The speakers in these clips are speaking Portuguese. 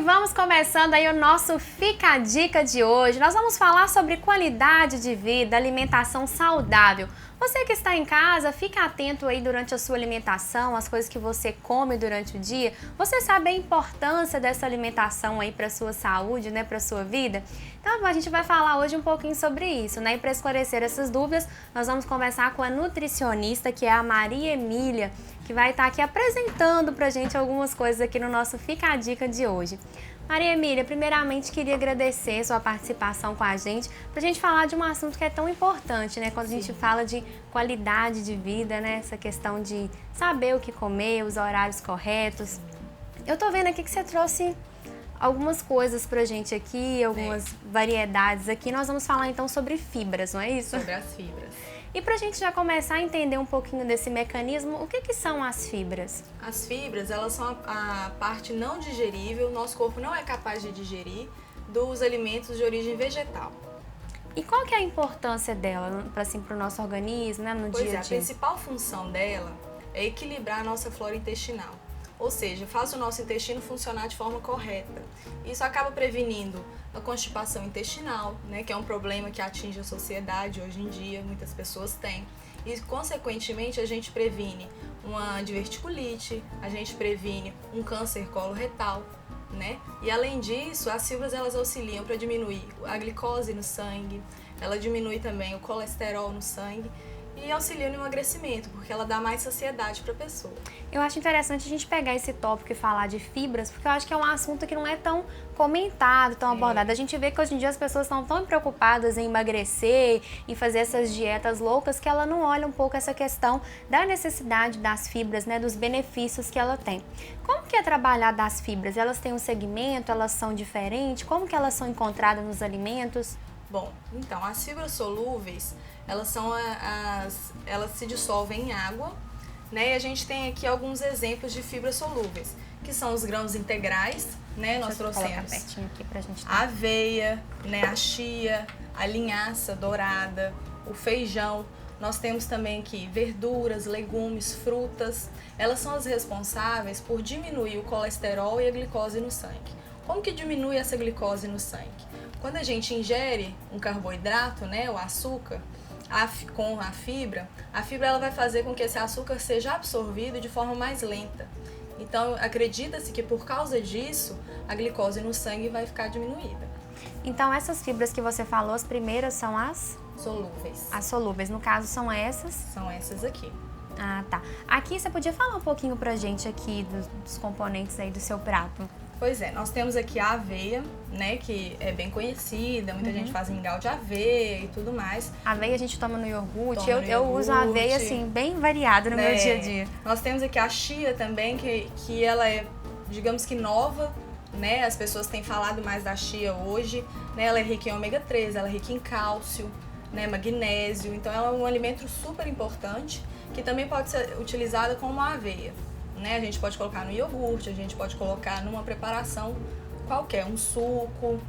vamos começando aí o nosso Fica a Dica de hoje. Nós vamos falar sobre qualidade de vida, alimentação saudável. Você que está em casa, fica atento aí durante a sua alimentação, as coisas que você come durante o dia. Você sabe a importância dessa alimentação aí para a sua saúde, né, para a sua vida? Então a gente vai falar hoje um pouquinho sobre isso, né? E para esclarecer essas dúvidas, nós vamos conversar com a nutricionista, que é a Maria Emília, que vai estar aqui apresentando pra gente algumas coisas aqui no nosso Fica a Dica de hoje. Maria Emília, primeiramente queria agradecer sua participação com a gente, pra gente falar de um assunto que é tão importante, né? Quando a gente fala de qualidade de vida, né? Essa questão de saber o que comer, os horários corretos. Eu tô vendo aqui que você trouxe algumas coisas pra gente aqui, algumas variedades aqui. Nós vamos falar então sobre fibras, não é isso? Sobre as fibras. E pra gente já começar a entender um pouquinho desse mecanismo, o que são as fibras? As fibras, elas são a parte não digerível, nosso corpo não é capaz de digerir, dos alimentos de origem vegetal. E qual que é a importância dela assim, para o nosso organismo, né, no dia a dia? A principal função dela é equilibrar a nossa flora intestinal. Ou seja, faz o nosso intestino funcionar de forma correta. Isso acaba prevenindo a constipação intestinal, né, que é um problema que atinge a sociedade hoje em dia, muitas pessoas têm. E, consequentemente, a gente previne uma diverticulite, a gente previne um câncer coloretal, né? E, além disso, as fibras elas auxiliam para diminuir a glicose no sangue, ela diminui também o colesterol no sangue, e auxilia no emagrecimento, porque ela dá mais saciedade para a pessoa. Eu acho interessante a gente pegar esse tópico e falar de fibras, porque eu acho que é um assunto que não é tão comentado, tão abordado. A gente vê que hoje em dia as pessoas estão tão preocupadas em emagrecer, em fazer essas dietas loucas, que ela não olha um pouco essa questão da necessidade das fibras, né, dos benefícios que ela tem. Como que é trabalhar das fibras? Elas têm um segmento, elas são diferentes? Como que elas são encontradas nos alimentos? Bom, então, as fibras solúveis, elas se dissolvem em água, né? E a gente tem aqui alguns exemplos de fibras solúveis, que são os grãos integrais, né? Nós trouxemos aqui pra gente a aveia, né? A chia, a linhaça dourada, o feijão. Nós temos também aqui verduras, legumes, frutas. Elas são as responsáveis por diminuir o colesterol e a glicose no sangue. Como que diminui essa glicose no sangue? Quando a gente ingere um carboidrato, né, o açúcar, com a fibra ela vai fazer com que esse açúcar seja absorvido de forma mais lenta. Então, acredita-se que por causa disso, a glicose no sangue vai ficar diminuída. Então, essas fibras que você falou, as primeiras são as? Solúveis. As solúveis, no caso, são essas? São essas aqui. Ah, tá. Aqui, você podia falar um pouquinho pra gente aqui dos componentes aí do seu prato? Pois é, nós temos aqui a aveia, né, que é bem conhecida, muita gente faz mingau de aveia e tudo mais. A aveia a gente toma no iogurte, eu uso a aveia assim, bem variada no meu dia a dia. Nós temos aqui a chia também, que ela é, digamos que nova, né, as pessoas têm falado mais da chia hoje, né, ela é rica em ômega 3, ela é rica em cálcio, né, magnésio, então ela é um alimento super importante, que também pode ser utilizada como a aveia. Né? A gente pode colocar no iogurte, a gente pode colocar numa preparação qualquer, um suco,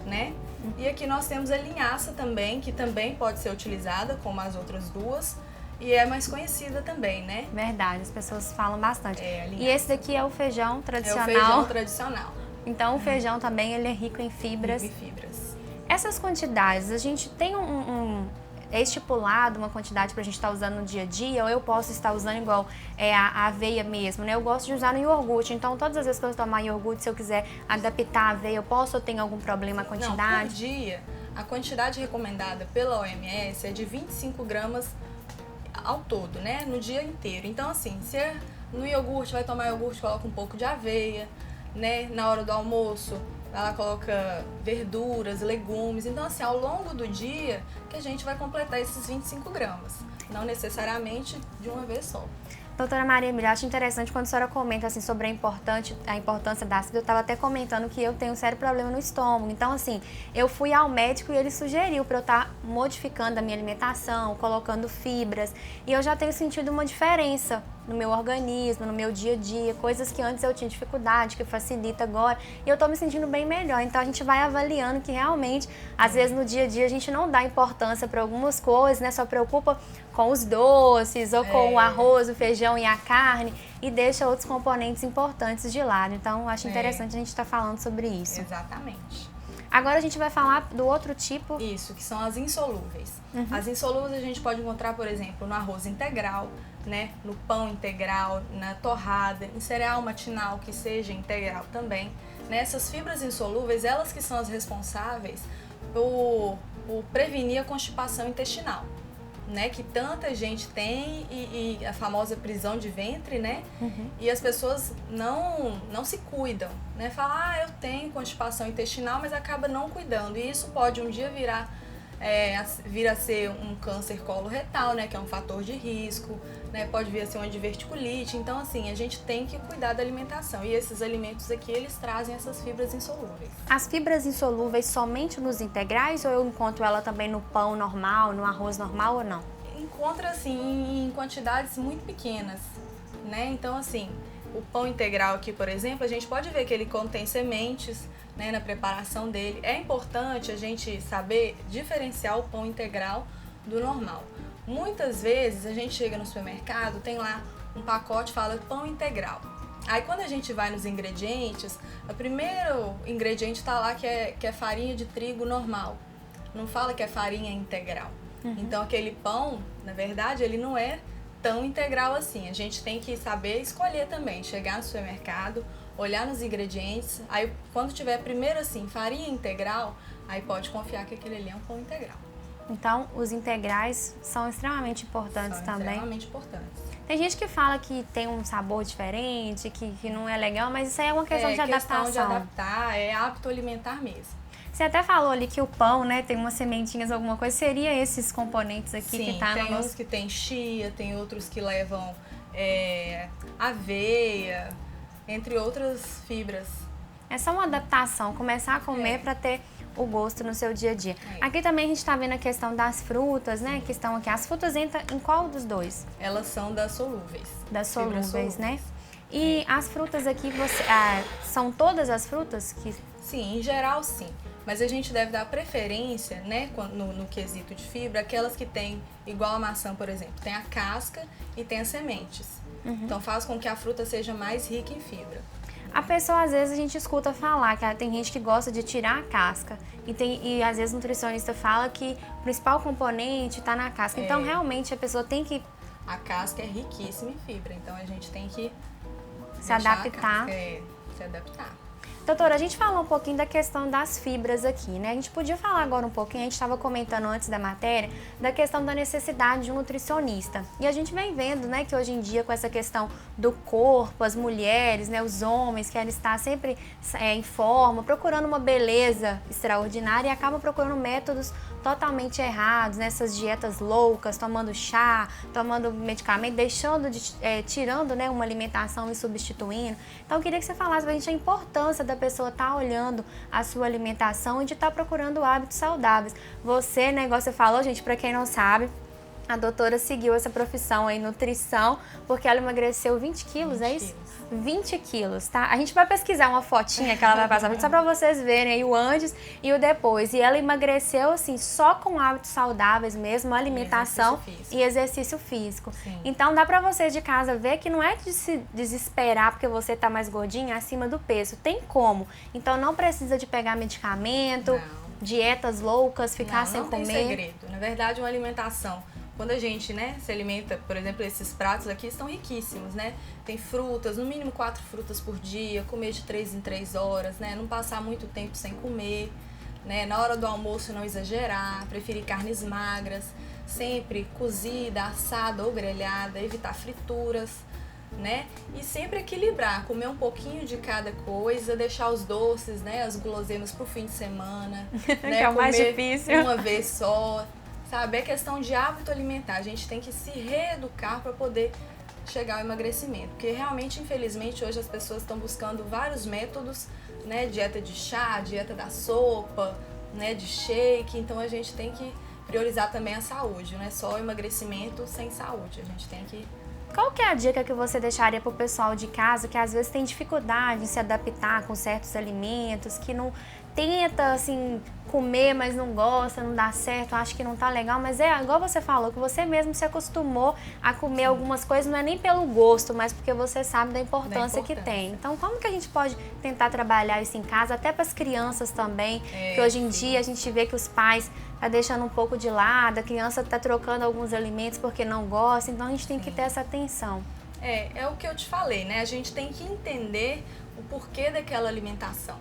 né? E aqui nós temos a linhaça também, que também pode ser utilizada, como as outras duas, e é mais conhecida também, né? Verdade, as pessoas falam bastante. E esse daqui é o feijão tradicional. É o feijão tradicional. Então o feijão também ele é rico em fibras. Rico em fibras. Essas quantidades, a gente tem é estipulado uma quantidade pra gente estar usando no dia a dia, ou eu posso estar usando igual a aveia mesmo, né? Eu gosto de usar no iogurte, então todas as vezes que eu tomar iogurte, se eu quiser adaptar a aveia, eu posso ou tenho algum problema a quantidade? Não, por dia, a quantidade recomendada pela OMS é de 25 gramas ao todo, né? No dia inteiro. Então, assim, se no iogurte vai tomar iogurte, coloca um pouco de aveia, né? Na hora do almoço, ela coloca verduras, legumes. Então, assim, ao longo do dia que a gente vai completar esses 25 gramas. Não necessariamente de uma vez só. Doutora Maria Emília, acho interessante quando a senhora comenta assim, sobre a importância da ácido. Eu estava até comentando que eu tenho um sério problema no estômago. Então, assim, eu fui ao médico e ele sugeriu para eu estar modificando a minha alimentação, colocando fibras. E eu já tenho sentido uma diferença no meu organismo, no meu dia a dia, coisas que antes eu tinha dificuldade, que facilita agora, e eu tô me sentindo bem melhor. Então a gente vai avaliando que realmente, às vezes no dia a dia a gente não dá importância para algumas coisas, né? Só preocupa com os doces ou com o arroz, o feijão, feijão e a carne e deixa outros componentes importantes de lado. Então, eu acho interessante a gente estar falando sobre isso. Exatamente. Agora a gente vai falar do outro tipo. Isso, que são as insolúveis. As insolúveis a gente pode encontrar, por exemplo, no arroz integral, né, no pão integral, na torrada, em cereal matinal que seja integral também. Né? Essas fibras insolúveis, elas que são as responsáveis por prevenir a constipação intestinal, né, que tanta gente tem e a famosa prisão de ventre, né, e as pessoas não se cuidam, né, falam, eu tenho constipação intestinal, mas acaba não cuidando, e isso pode um dia vir a ser um câncer coloretal, né, que é um fator de risco, né, pode vir a ser uma diverticulite. Então, assim, a gente tem que cuidar da alimentação, e esses alimentos aqui, eles trazem essas fibras insolúveis. As fibras insolúveis somente nos integrais ou eu encontro ela também no pão normal, no arroz normal ou não? Encontra, assim, em quantidades muito pequenas, né, então, assim, o pão integral aqui, por exemplo, a gente pode ver que ele contém sementes, né, na preparação dele. É importante a gente saber diferenciar o pão integral do normal. Muitas vezes a gente chega no supermercado, tem lá um pacote que fala pão integral. Aí quando a gente vai nos ingredientes, o primeiro ingrediente está lá que é farinha de trigo normal. Não fala que é farinha integral. Então aquele pão, na verdade, ele não é tão integral assim. A gente tem que saber escolher também, chegar no supermercado, olhar nos ingredientes, aí quando tiver primeiro assim, farinha integral, aí pode confiar que aquele ali é um pão integral. Então, os integrais são extremamente importantes também. Extremamente importantes. Tem gente que fala que tem um sabor diferente, que não é legal, mas isso aí é uma questão de adaptação. É questão de adaptar, é hábito alimentar mesmo. Você até falou ali que o pão, né, tem umas sementinhas, alguma coisa, seria esses componentes aqui que tá no nosso... tem uns que tem chia, tem outros que levam aveia, entre outras fibras. É só uma adaptação, começar a comer para ter o gosto no seu dia a dia. Aqui também a gente tá vendo a questão das frutas, né, que estão aqui. As frutas entram em qual dos dois? Elas são das solúveis. Das solúveis, né? E as frutas aqui, são todas as frutas que... Sim, em geral sim. Mas a gente deve dar preferência, né, no quesito de fibra, aquelas que tem, igual a maçã, por exemplo, tem a casca e tem as sementes. Então faz com que a fruta seja mais rica em fibra. A pessoa, às vezes, a gente escuta falar que tem gente que gosta de tirar a casca. E às vezes o nutricionista fala que o principal componente está na casca. Então, realmente, a pessoa tem que... A casca é riquíssima em fibra, então a gente tem que se adaptar. Se adaptar. Doutora, a gente falou um pouquinho da questão das fibras aqui, né? A gente podia falar agora um pouquinho, a gente estava comentando antes da matéria, da questão da necessidade de um nutricionista. E a gente vem vendo, né, que hoje em dia com essa questão do corpo, as mulheres, né, os homens querem estar sempre em forma, procurando uma beleza extraordinária e acabam procurando métodos totalmente errados, nessas dietas loucas, tomando chá, tomando medicamento, tirando, né, uma alimentação e substituindo. Então eu queria que você falasse pra gente a importância da pessoa estar olhando a sua alimentação e de estar procurando hábitos saudáveis. Você, né, igual você falou, gente, pra quem não sabe, a doutora seguiu essa profissão aí, nutrição, porque ela emagreceu 20 quilos, é isso? 20 quilos, tá? A gente vai pesquisar uma fotinha que ela vai passar, só pra vocês verem aí o antes e o depois. E ela emagreceu, assim, só com hábitos saudáveis mesmo, alimentação e exercício físico. Sim. Então, dá pra vocês de casa ver que não é de se desesperar porque você tá mais gordinha, acima do peso. Tem como. Então, não precisa de pegar medicamento, dietas loucas, ficar sem comer. Não tem segredo. Na verdade, uma alimentação... Quando a gente, né, se alimenta, por exemplo, esses pratos aqui estão riquíssimos, né? Tem frutas, no mínimo 4 frutas por dia, comer de 3 em 3 horas, né? Não passar muito tempo sem comer, né? Na hora do almoço não exagerar, preferir carnes magras, sempre cozida, assada ou grelhada, evitar frituras, né? E sempre equilibrar, comer um pouquinho de cada coisa, deixar os doces, né, as guloseimas pro fim de semana, né? Que é o mais difícil. Uma vez só. Sabe, é questão de hábito alimentar. A gente tem que se reeducar para poder chegar ao emagrecimento. Porque realmente, infelizmente, hoje as pessoas estão buscando vários métodos, né? Dieta de chá, dieta da sopa, né? De shake. Então a gente tem que priorizar também a saúde, não é só o emagrecimento sem saúde. A gente tem que... Qual que é a dica que você deixaria pro pessoal de casa que às vezes tem dificuldade em se adaptar com certos alimentos, que não tenta, assim, comer, mas não gosta, não dá certo, acha que não tá legal, mas é igual você falou, que você mesmo se acostumou a comer algumas coisas, não é nem pelo gosto, mas porque você sabe da importância que tem. Então, como que a gente pode tentar trabalhar isso em casa, até para as crianças também, que hoje em dia a gente vê que os pais tá deixando um pouco de lado, a criança tá trocando alguns alimentos porque não gosta, então a gente tem que ter essa atenção. É o que eu te falei, né? A gente tem que entender o porquê daquela alimentação,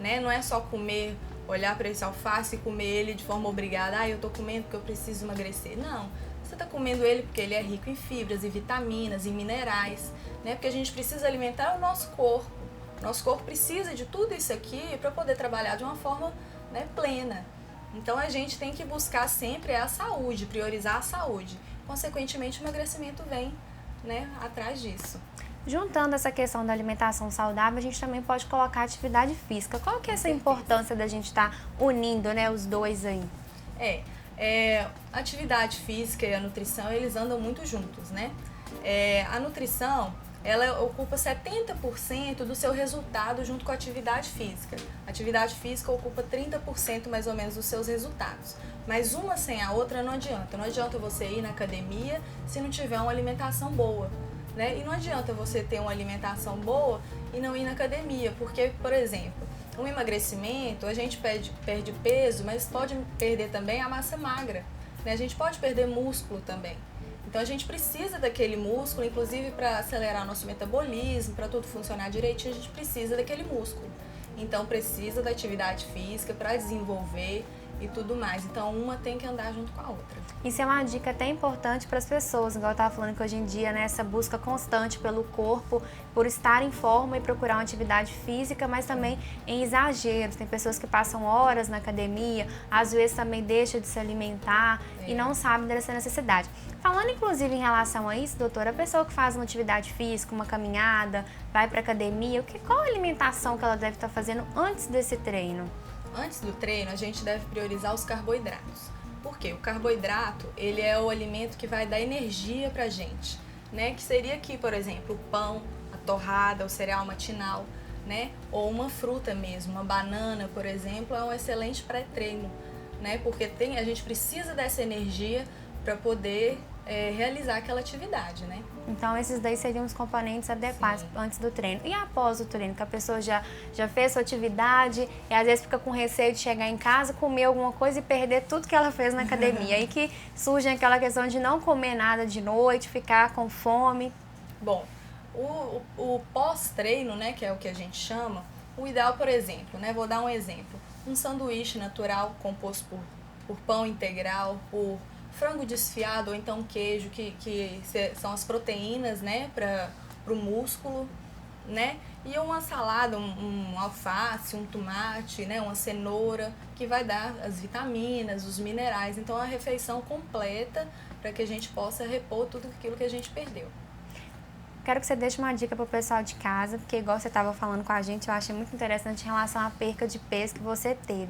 né? Não é só comer, olhar para esse alface e comer ele de forma obrigada. Eu tô comendo porque eu preciso emagrecer. Não, você tá comendo ele porque ele é rico em fibras, em vitaminas, em minerais, né? Porque a gente precisa alimentar o nosso corpo. Nosso corpo precisa de tudo isso aqui para poder trabalhar de uma forma, né, plena. Então a gente tem que buscar sempre a saúde, priorizar a saúde. Consequentemente, o emagrecimento vem, né, atrás disso. Juntando essa questão da alimentação saudável, a gente também pode colocar atividade física. Qual que é essa importância da gente estar unindo, né, os dois aí? A atividade física e a nutrição, eles andam muito juntos, né? A nutrição, ela ocupa 70% do seu resultado junto com a atividade física. A atividade física ocupa 30% mais ou menos dos seus resultados. Mas uma sem a outra não adianta. Não adianta você ir na academia se não tiver uma alimentação boa, né? E não adianta você ter uma alimentação boa e não ir na academia, porque, por exemplo, um emagrecimento, a gente perde peso, mas pode perder também a massa magra, né? A gente pode perder músculo também. Então a gente precisa daquele músculo, inclusive para acelerar nosso metabolismo, para tudo funcionar direitinho, a gente precisa daquele músculo. Então precisa da atividade física para desenvolver e tudo mais. Então uma tem que andar junto com a outra. Isso é uma dica até importante para as pessoas, igual eu estava falando que hoje em dia, né, essa busca constante pelo corpo, por estar em forma e procurar uma atividade física, mas também em exageros. Tem pessoas que passam horas na academia, às vezes também deixam de se alimentar e não sabem dessa necessidade. Falando inclusive em relação a isso, doutora, a pessoa que faz uma atividade física, uma caminhada, vai para academia, qual a alimentação que ela deve estar fazendo antes desse treino? Antes do treino, a gente deve priorizar os carboidratos. Por quê? O carboidrato, ele é o alimento que vai dar energia pra gente, né? Que seria aqui, por exemplo, o pão, a torrada, o cereal matinal, né? Ou uma fruta mesmo, uma banana, por exemplo, é um excelente pré-treino, né? Porque a gente precisa dessa energia para poder realizar aquela atividade, né? Então esses daí seriam os componentes adequados antes do treino. E após o treino, que a pessoa já fez sua atividade e às vezes fica com receio de chegar em casa, comer alguma coisa e perder tudo que ela fez na academia. Aí que surge aquela questão de não comer nada de noite, ficar com fome. Bom, o pós-treino, né, que é o que a gente chama, o ideal, por exemplo, né, vou dar um exemplo, um sanduíche natural composto por pão integral, por frango desfiado ou então queijo, que são as proteínas, né, para o músculo, né, e uma salada, um alface, um tomate, né, uma cenoura, que vai dar as vitaminas, os minerais. Então, a refeição completa para que a gente possa repor tudo aquilo que a gente perdeu. Quero que você deixe uma dica para o pessoal de casa, porque igual você estava falando com a gente, eu achei muito interessante em relação à perca de peso que você teve.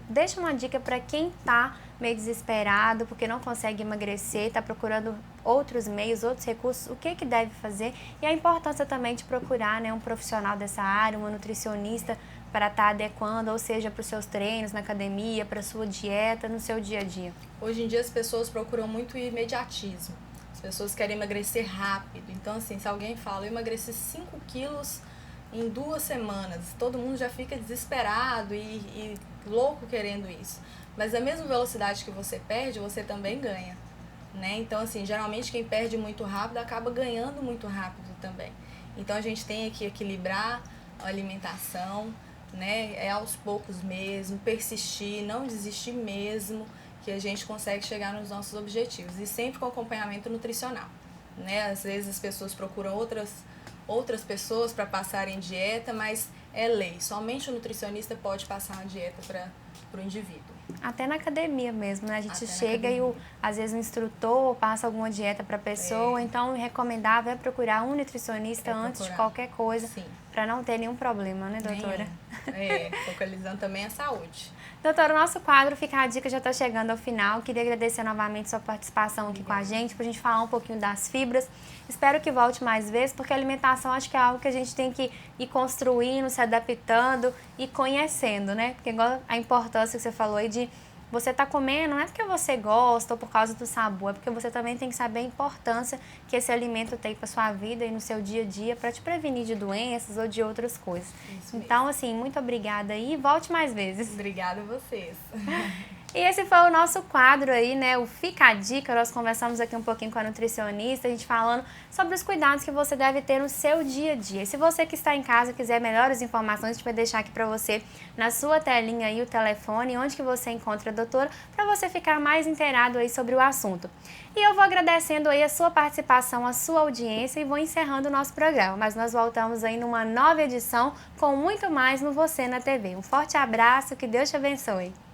Deixa uma dica para quem está meio desesperado, porque não consegue emagrecer, está procurando outros meios, outros recursos, o que deve fazer e a importância também de procurar, né, um profissional dessa área, uma nutricionista para estar adequando, ou seja, para os seus treinos na academia, para a sua dieta, no seu dia a dia. Hoje em dia as pessoas procuram muito imediatismo, as pessoas querem emagrecer rápido, então assim, se alguém fala, eu emagreci 5 quilos em 2 semanas, todo mundo já fica desesperado e louco querendo isso. Mas a mesma velocidade que você perde, você também ganha, né? Então, assim, geralmente quem perde muito rápido acaba ganhando muito rápido também. Então, a gente tem que equilibrar a alimentação, né? É aos poucos mesmo, persistir, não desistir mesmo, que a gente consegue chegar nos nossos objetivos. E sempre com acompanhamento nutricional, né? Às vezes as pessoas procuram outras pessoas para passarem dieta, mas é lei. Somente o nutricionista pode passar uma dieta para o indivíduo. Até na academia mesmo, né? A gente chega e às vezes o instrutor passa alguma dieta para a pessoa, então o recomendável é procurar um nutricionista antes de qualquer coisa, para não ter nenhum problema, né, doutora? Focalizando também a saúde. Doutora, o nosso quadro Fica a Dica já está chegando ao final. Queria agradecer novamente sua participação aqui com a gente, para a gente falar um pouquinho das fibras. Espero que volte mais vezes, porque a alimentação acho que é algo que a gente tem que ir construindo, se adaptando e conhecendo, né? Porque igual a importância que você falou aí de você tá comendo, não é porque você gosta ou por causa do sabor, é porque você também tem que saber a importância que esse alimento tem para sua vida e no seu dia a dia para te prevenir de doenças ou de outras coisas. Então, assim, muito obrigada aí e volte mais vezes. Obrigada a vocês. E esse foi o nosso quadro aí, né, o Fica a Dica. Nós conversamos aqui um pouquinho com a nutricionista, a gente falando sobre os cuidados que você deve ter no seu dia a dia. E se você que está em casa quiser melhores informações, a gente vai deixar aqui para você na sua telinha aí o telefone, onde que você encontra a doutora, para você ficar mais inteirado aí sobre o assunto. E eu vou agradecendo aí a sua participação, a sua audiência e vou encerrando o nosso programa. Mas nós voltamos aí numa nova edição com muito mais no Você na TV. Um forte abraço, que Deus te abençoe.